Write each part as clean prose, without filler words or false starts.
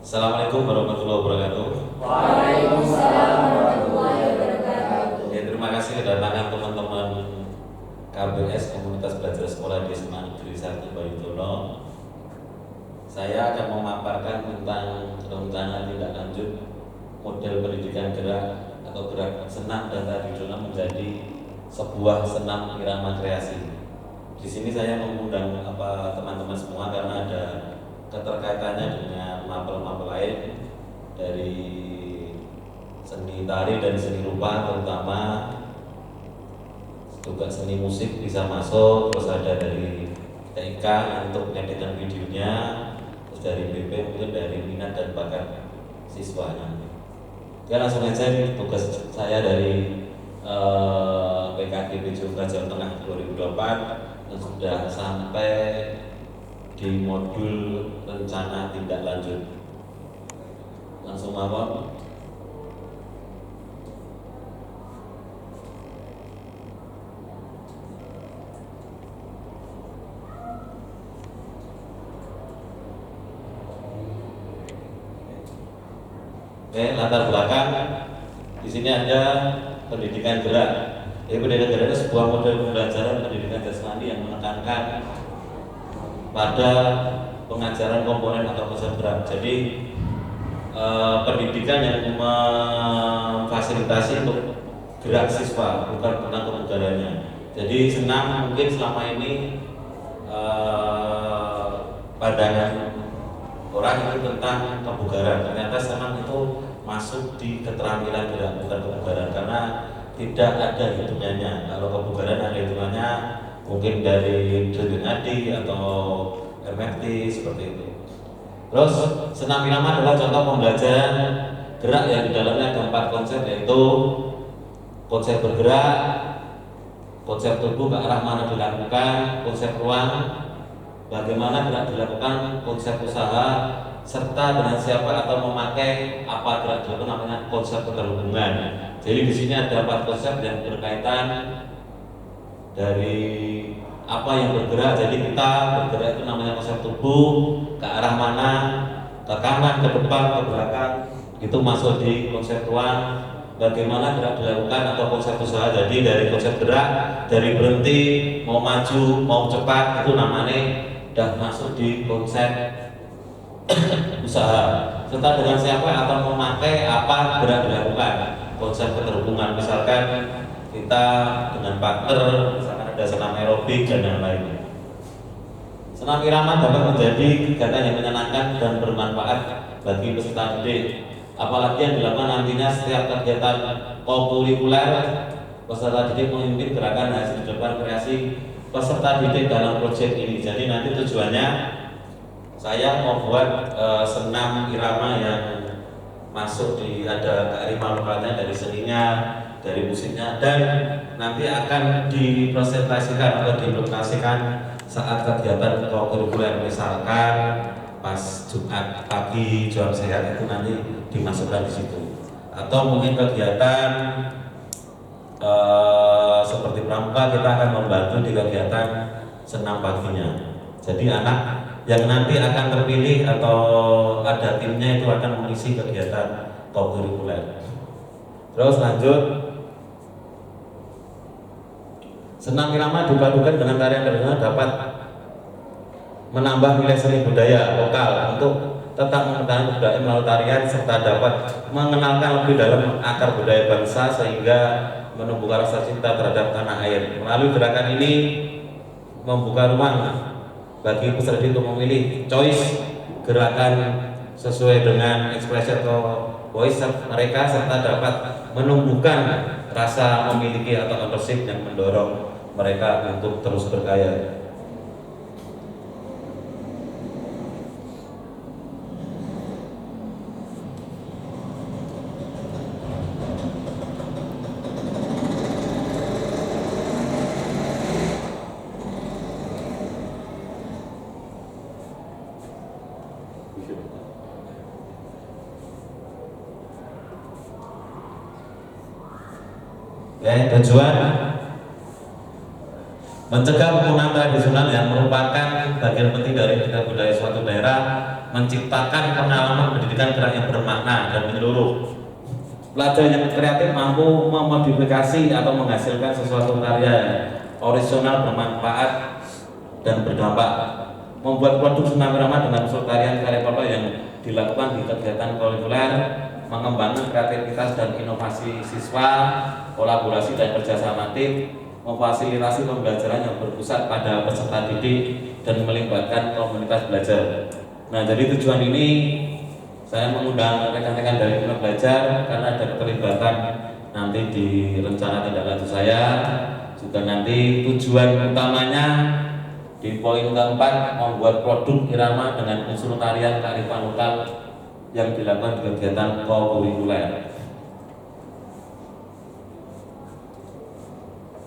Assalamualaikum warahmatullahi wabarakatuh. Waalaikumsalam warahmatullahi wabarakatuh. Ya, terima kasih kedatangan teman-teman KBS Komunitas Belajar Sekolah di SMA Negeri 1 Bayutono. Saya akan memaparkan tentang rencana tindak lanjut model pendidikan gerak atau gerak senam dan tradisional menjadi sebuah senam irama kreasi. Di sini saya mengundang teman-teman semua karena ada keterkaitannya dengan mapel-mapel lain dari seni tari dan seni rupa, terutama juga seni musik bisa masuk. Terus ada dari TK untuk mengeditkan videonya, terus dari BP mungkin dari minat dan bakat siswanya. Ya, langsung aja tugas saya dari PKG Jawa Tengah 2024 dan sudah sampai di modul rencana tindak lanjut. Langsung apa? Oke, latar belakang di sini ada pendidikan gerak. Jadi pendidikan gerak itu sebuah model pembelajaran pendidikan jasmani yang menekankan pada pengajaran komponen atau konsep gerak. Jadi pendidikan yang memfasilitasi untuk gerak siswa, bukan tentang kebugarannya. Jadi senam mungkin selama ini pandangan orang itu tentang kebugaran. Ternyata senam itu masuk di keterampilan gerak, bukan kebugaran, karena tidak ada hitungannya. Kalau kebugaran ada hitungannya, mungkin dari denyut nadi atau MFT seperti itu. Terus senam irama adalah contoh pembelajaran gerak yang di dalamnya ada 4 konsep, yaitu konsep bergerak, konsep tubuh ke arah mana dilakukan, konsep ruang, bagaimana gerak dilakukan, konsep usaha, serta dengan siapa atau memakai apa gerak dilakukan, namanya konsep keterhubungan. Jadi di sini ada 4 konsep yang berkaitan dari apa yang bergerak. Jadi kita bergerak itu namanya konsep tubuh, ke arah mana, ke kanan, ke depan, ke belakang, itu masuk di konsep ruang. Bagaimana gerak dilakukan atau konsep usaha. Jadi dari konsep gerak, dari berhenti, mau maju, mau cepat, itu namanya udah masuk di konsep usaha. Serta dengan siapa atau memakai apa gerak dilakukan, konsep keterhubungan. Misalkan kita dengan partner, misalkan ada senam aerobik dan yang lainnya. Senam irama dapat menjadi kegiatan yang menyenangkan dan bermanfaat bagi peserta didik. Apalagi yang dilakukan nantinya setiap kegiatan kokurikuler, peserta didik memimpin gerakan hasil depan kreasi peserta didik dalam proyek ini. Jadi nanti tujuannya saya mau buat senam irama yang masuk di ada kearifan lokalnya, dari seninya, dari musiknya, dan nanti akan dipresentasikan atau diimplementasikan saat kegiatan kokurikuler. Misalkan pas Jumat pagi jual sehat itu nanti dimasukkan di situ, atau mungkin kegiatan seperti pramuka kita akan membantu di kegiatan senam paginya. Jadi anak yang nanti akan terpilih atau ada timnya itu akan mengisi kegiatan kokurikuler. Terus lanjut, senam irama dipadukan dengan tarian tradisional dapat menambah nilai seni budaya lokal untuk tetap mengetahui budaya melalui tarian, serta dapat mengenalkan lebih dalam akar budaya bangsa sehingga menumbuhkan rasa cinta terhadap tanah air. Melalui gerakan ini membuka ruang bagi peserta untuk memilih choice gerakan sesuai dengan ekspresi atau voice mereka, serta dapat menumbuhkan rasa memiliki atau ownership yang mendorong mereka untuk terus berkarya. Ya, tujuan mencegah penggunaan tradisional yang merupakan bagian penting dari budaya suatu daerah, menciptakan pengalaman pendidikan pendidikan gerak yang bermakna dan menyeluruh. Pelajar yang kreatif mampu memodifikasi atau menghasilkan sesuatu karya original bermanfaat dan berdampak. Membuat produk senam irama dengan unsur tarian karya yang dilakukan di kegiatan kurikuler, mengembangkan kreativitas dan inovasi siswa, kolaborasi dan kerjasama tim, memfasilitasi pembelajaran yang berpusat pada peserta didik dan melibatkan komunitas belajar. Nah, jadi tujuan ini saya mengundang rekan-rekan dari Unit Belajar karena ada keterlibatan nanti di rencana tindak lanjut saya. Juga nanti tujuan utamanya di poin keempat membuat produk irama dengan unsur tarian kearifan lokal yang dilakukan di kegiatan kurikuler.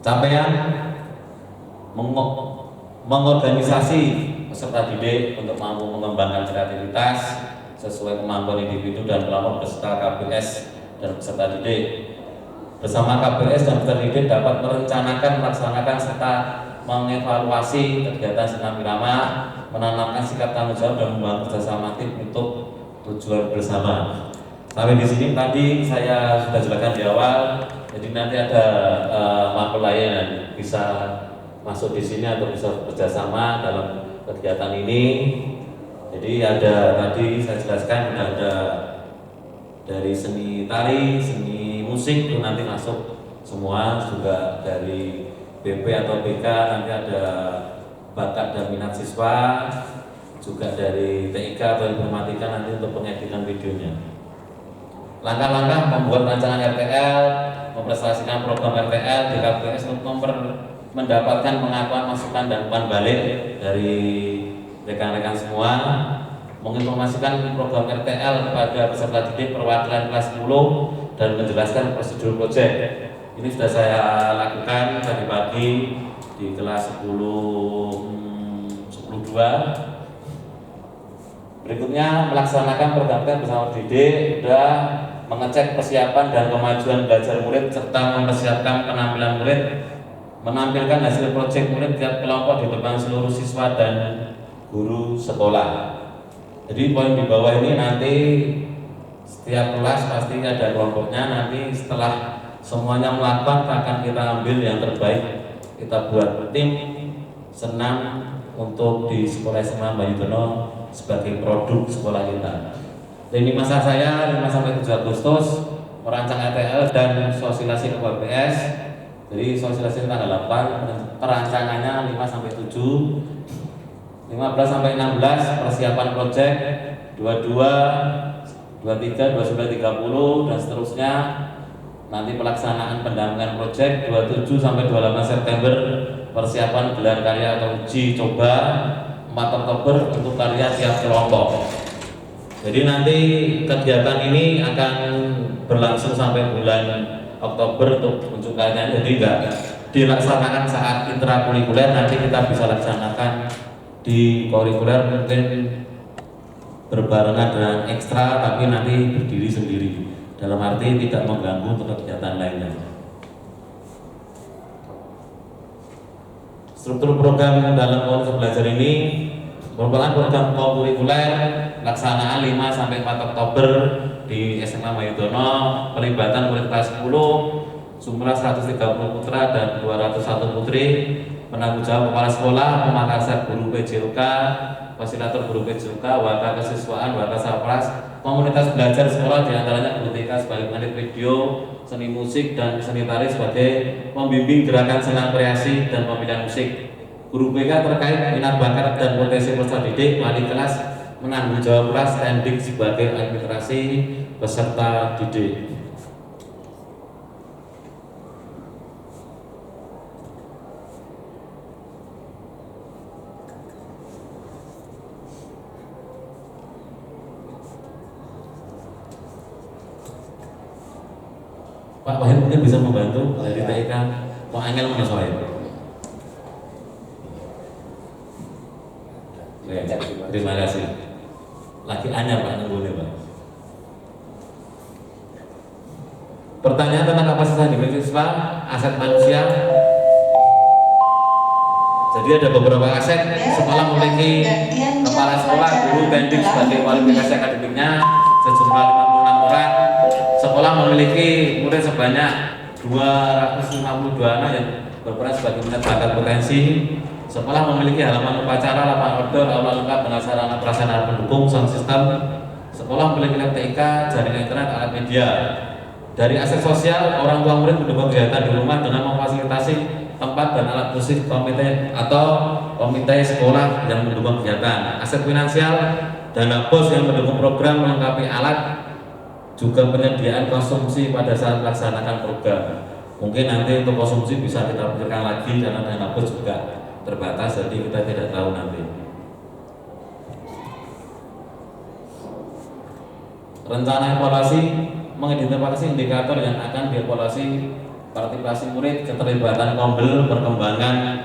Capaian mengorganisasi peserta didik untuk mampu mengembangkan kreativitas sesuai kemampuan individu dan kelompok beserta KPS dan peserta didik. Bersama KPS dan peserta didik dapat merencanakan, melaksanakan serta mengevaluasi kegiatan senam irama, menanamkan sikap tanggung jawab dan membangun kerjasama tim untuk tujuan bersama. Sampai di sini tadi saya sudah jelaskan di awal. Jadi nanti ada mapel lain yang bisa masuk di sini atau bisa bekerjasama dalam kegiatan ini. Jadi ada tadi saya jelaskan ada dari seni tari, seni musik itu nanti masuk semua, juga dari BP atau BK nanti ada bakat dan minat siswa, juga dari TIK atau informatika nanti untuk pengeditan videonya. Langkah-langkah membuat rancangan RTL, mempresentasikan program RTL di KPS untuk mendapatkan pengakuan, masukan dan umpan balik dari rekan-rekan semua, menginformasikan program RTL kepada peserta didik perwakilan kelas 10 dan menjelaskan prosedur proyek. Ini sudah saya lakukan tadi pagi di kelas 10 2. Berikutnya melaksanakan program bersama didik, sudah mengecek persiapan dan kemajuan belajar murid serta mempersiapkan penampilan murid, menampilkan hasil proyek murid tiap kelompok di depan seluruh siswa dan guru sekolah. Jadi poin di bawah ini nanti setiap kelas pasti ada kelompoknya. Nanti setelah semuanya melakukan akan kita ambil yang terbaik, kita buat tim senam untuk di sekolah SMA Bayudono sebagai produk sekolah kita. Dan ini masa saya 5 sampai 7 Agustus merancang RTL dan sosialisasi ke KPS. Jadi sosialisasi tanggal 8, perancangannya 5 sampai 7. 15 sampai 16 persiapan proyek, 22, 23, 29, 30 dan seterusnya. Nanti pelaksanaan pendampingan proyek 27 sampai 28 September persiapan gelar karya atau uji coba, 4 Oktober untuk karya tiap kelompok. Jadi nanti kegiatan ini akan berlangsung sampai bulan Oktober untuk unjuk karyanya. Jadi enggak dilaksanakan saat intrakurikuler, nanti kita bisa laksanakan di kurikuler mungkin berbarengan dengan ekstra, tapi nanti berdiri sendiri dalam arti tidak mengganggu untuk kegiatan lainnya. Struktur program dalam komunitas belajar ini merupakan program kurikuler pelaksanaan 5 sampai 4 Oktober di SMA Bayudono, pelibatan murid kelas 10, jumlah 130 putra dan 201 putri, penanggung jawab kepala sekolah, pemakarsar guru PJOK, fasilitator guru PJOK, warga kesiswaan, warga sapras, komunitas belajar sekolah diantaranya guru TK sebagai peneliti video, seni musik dan seni tari sebagai pembimbing gerakan senam kreasi dan pemilihan musik. Guru BK terkait minat bakat dan potensi peserta didik, wali kelas menanggung jawab kelas, standing sebagai administrasi peserta didik. Pak Wahid mungkin bisa membantu dari TIK. Pak Angel menyesuaikan. Terima kasih. Lagi anyar Pak nunggu nih Pak. Pertanyaan tentang kapasitas dimiliki siswa, aset manusia. Jadi ada beberapa aset. Sekolah memiliki kepala sekolah, guru, pendik sebagai kualifikasi akademiknya, berjumlah 56 orang. Sekolah memiliki murid sebanyak 252 anak yang berperan sebagai minat bakat potensi. Sekolah memiliki halaman upacara, lapangan outdoor, aula lengkap dengan sarana prasarana pendukung, sound system. Sekolah memiliki lab TK, jaringan internet, alat media. Dari aspek sosial, orang tua murid mendukung kegiatan di rumah dengan memfasilitasi tempat dan alat musik komite sekolah yang mendukung kegiatan. Aset finansial, dana bos yang mendukung program melengkapi alat, juga penyediaan konsumsi pada saat melaksanakan program. Mungkin nanti untuk konsumsi bisa kita pikirkan lagi karena dana bos juga terbatas, jadi kita tidak tahu nanti. Rencana evaluasi mengidentifikasi indikator yang akan dievaluasi: partisipasi murid, keterlibatan kombel, perkembangan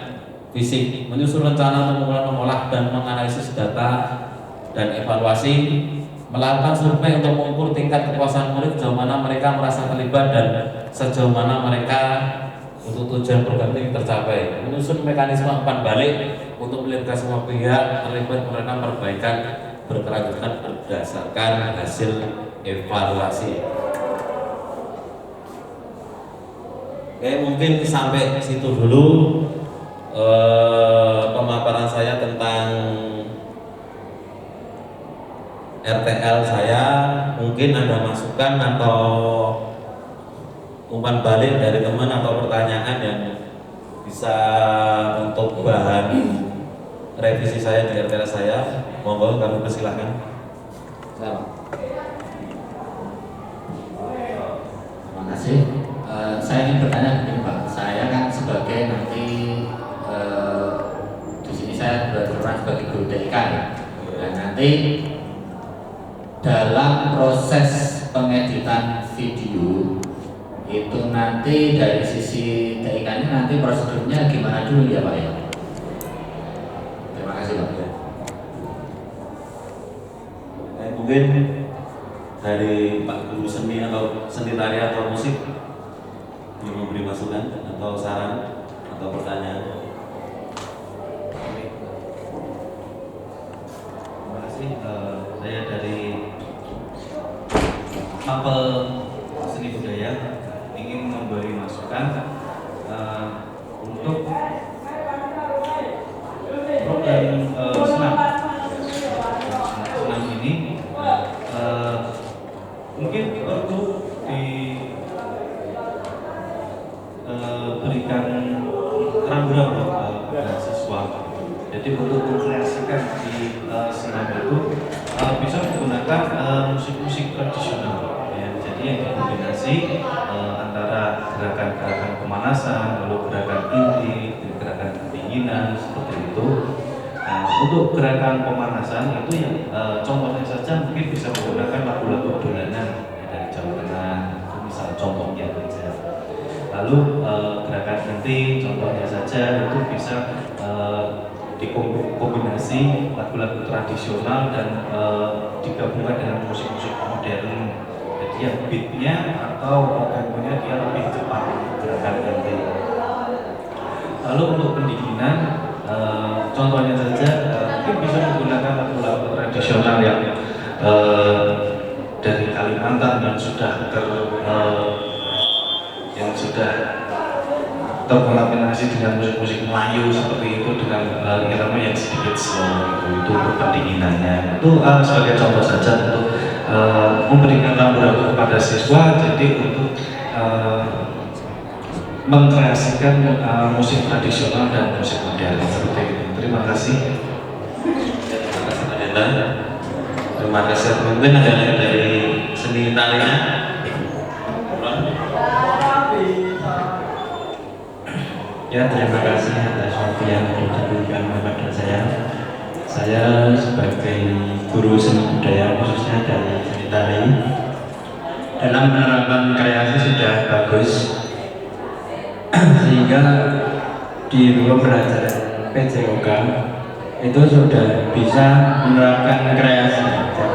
fisik, menyusun rencana untuk mengolah dan menganalisis data dan evaluasi, melakukan survei untuk mengukur tingkat kepuasan murid, sejauh mana mereka merasa terlibat dan sejauh mana mereka untuk tujuan program ini tercapai, menyusun mekanisme umpan balik untuk melibatkan semua pihak terlibat merekam perbaikan berkelanjutan berdasarkan hasil evaluasi. Oke, mungkin sampai situ dulu pemaparan saya tentang RTL saya. Mungkin ada masukan atau umpan balik dari teman atau pertanyaan yang bisa untuk bahan revisi saya di RTL saya. Monggo, kami persilahkan. Terima kasih. Saya ingin bertanya begini Pak. Saya kan sebagai nanti di sini saya berperan sebagai guru TK ya. Dan nanti dalam proses pengeditan video itu nanti dari sisi TK ini nanti prosedurnya gimana dulu ya Pak ya? Terima kasih Pak. Mungkin dari Pak Guru Seni atau Seni Tari atau Musik yang memberi masukan atau saran atau pertanyaan. Terima kasih. Saya dari Mapel Seni Budaya ingin memberi masukan untuk program senam ini mungkin perlu diberikan rambu-rambu kepada siswa. Jadi untuk mengkreasikan di senam itu bisa menggunakan musik-musik tradisional. Ya, jadi yang dikombinasi antara gerakan-gerakan pemanasan, lalu gerakan inti, gerakan pendinginan seperti itu. Untuk gerakan pemanasan itu yang contohnya saja mungkin bisa menggunakan lagu-lagu dolanan dari Jawa Tengah, itu misal contohnya saja. Lalu gerakan inti contohnya saja itu bisa dikombinasi lagu-lagu tradisional dan digabungkan dengan musik-musik modern. Jadi yang beatnya atau temponya dia lebih cepat gerakan inti. Lalu untuk pendinginan contohnya saja mungkin bisa menggunakan lagu-lagu tradisional yang dari Kalimantan yang sudah terkombinasi dengan musik-musik Melayu seperti itu dengan irama yang sedikit slow itu untuk pendinginannya. Itu sebagai contoh saja untuk memberikan rambu-rambu kepada siswa, jadi untuk mengkreasikan musik tradisional dan musik modern seperti itu. Terima kasih. Terima kasih Pak Denda. Terima kasih. Mungkin ada yang dari seni tarinya. Ya, terima kasih atas waktu yang diberikan kepada saya. Saya sebagai guru seni budaya khususnya dari seni tari, dalam menerapkan kreasi sudah bagus, sehingga di ruang pelajaran PJOK itu sudah bisa menerapkan kreasi,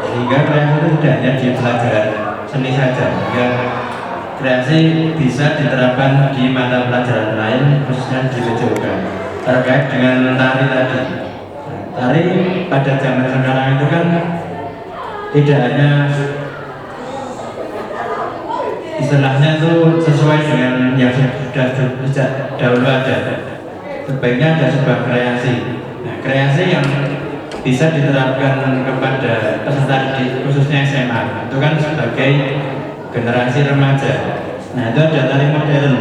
sehingga kreasi itu tidak hanya di pelajaran seni saja, sehingga kreasi bisa diterapkan di mata pelajaran lain khususnya di PJOK terkait dengan tari tadi. Tari pada zaman sekarang itu kan tidak hanya istilahnya itu sesuai dengan yang sudah sejak dahulu ada. Sebaiknya ada sebuah kreasi. Nah, kreasi yang bisa diterapkan kepada peserta didik khususnya SMA itu kan sebagai generasi remaja. Nah, itu ada tari modern.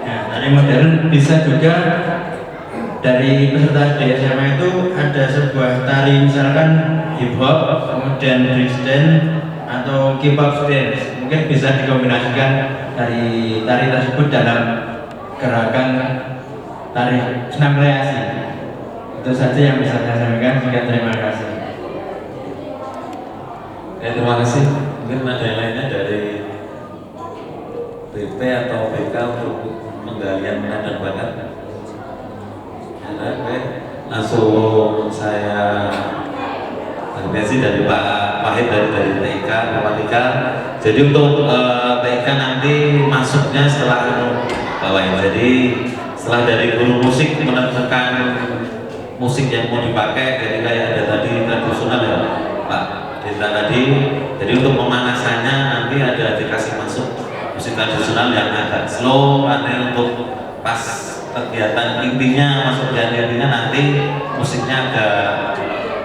Nah, tari modern bisa juga dari peserta didik SMA itu ada sebuah tari misalkan hip hop, kemudian breakdance atau K-pop dance. Mungkin bisa dikombinasikan dari tari tersebut dalam gerakan tari senam kreasi. Itu saja yang bisa saya sampaikan. Terima kasih. Terima kasih. Mungkin ada yang lainnya dari BP atau BK untuk penggalian minat dan bakat. Langsung saya terima dari Pak Wahid dari TIK, Informatika. Jadi untuk TIK nanti masuknya setelah Pak Wahid. Jadi setelah dari guru musik menentukan musik yang mau dipakai, jadi kayak ada tadi tradisional ya Pak Dita tadi. Jadi untuk pemanasannya nanti ada dikasih masuk musik tradisional yang agak slow, nanti untuk pas kegiatan intinya masuk kegiatan intinya nanti musiknya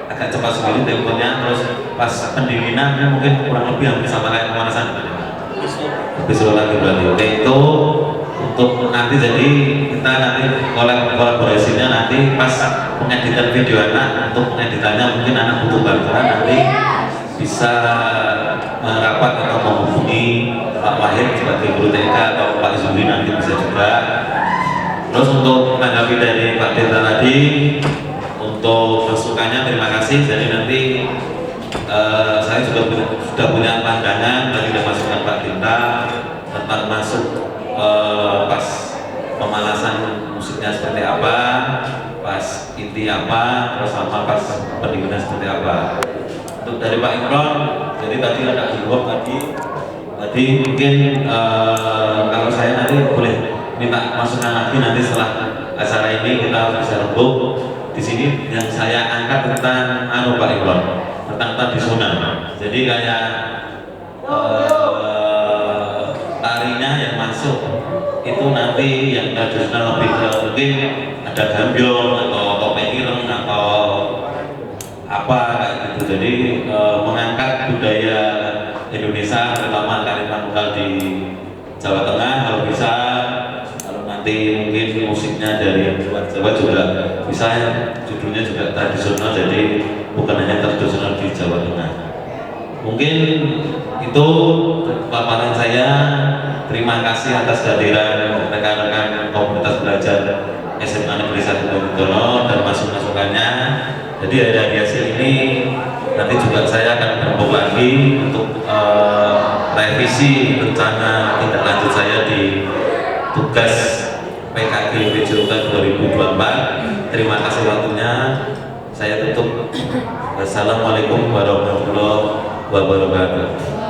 agak cepat sendiri temponya. Terus pas pendinginan mungkin kurang lebih hampir sama kayak pemanasan lebih slow lagi berarti. Oke, itu untuk nanti, jadi kita nanti kolaborasinya nanti pas pengeditan video anak. Untuk pengeditannya mungkin anak butuh bantuan, nanti bisa merapat atau menghubungi Pak Wahid sebagai guru TK atau Pak Zuri nanti bisa juga. Terus untuk menanggapi dari Pak Dita tadi, untuk masukannya terima kasih. Jadi nanti saya juga sudah punya pandangan dari masukan Pak Dita tentang masuk pas pemanasan musiknya seperti apa, pas inti apa, terus sama pas pendinginan seperti apa. Untuk dari Pak Imron, jadi tadi ada hip-hop tadi mungkin kalau saya nanti boleh minta masukan lagi nanti setelah acara ini kita bisa rembuk. Di sini yang saya angkat tentang Pak Imron, tentang tradisional. Jadi kayak tarinya yang masuk itu nanti yang tradisional lebih ke mungkin ada gambyong atau topeng ireng atau apa kayak gitu. Jadi mengangkat budaya Indonesia, terutama kearifan lokal di Jawa Tengah kalau bisa. Kalau nanti mungkin musiknya dari luar Jawa juga bisa, judulnya juga tradisional, jadi bukan hanya tradisional di Jawa Tengah. Mungkin itu paparan saya. Terima kasih atas kehadiran rekan-rekan komunitas belajar SMA Negeri 1 Boyotono dan masukannya. Jadi dari hasil ini nanti juga saya akan berembuk lagi untuk revisi rencana tindak lanjut saya di tugas PKG PJOK 2024. Terima kasih waktunya. Saya tutup. Wassalamualaikum warahmatullahi wabarakatuh.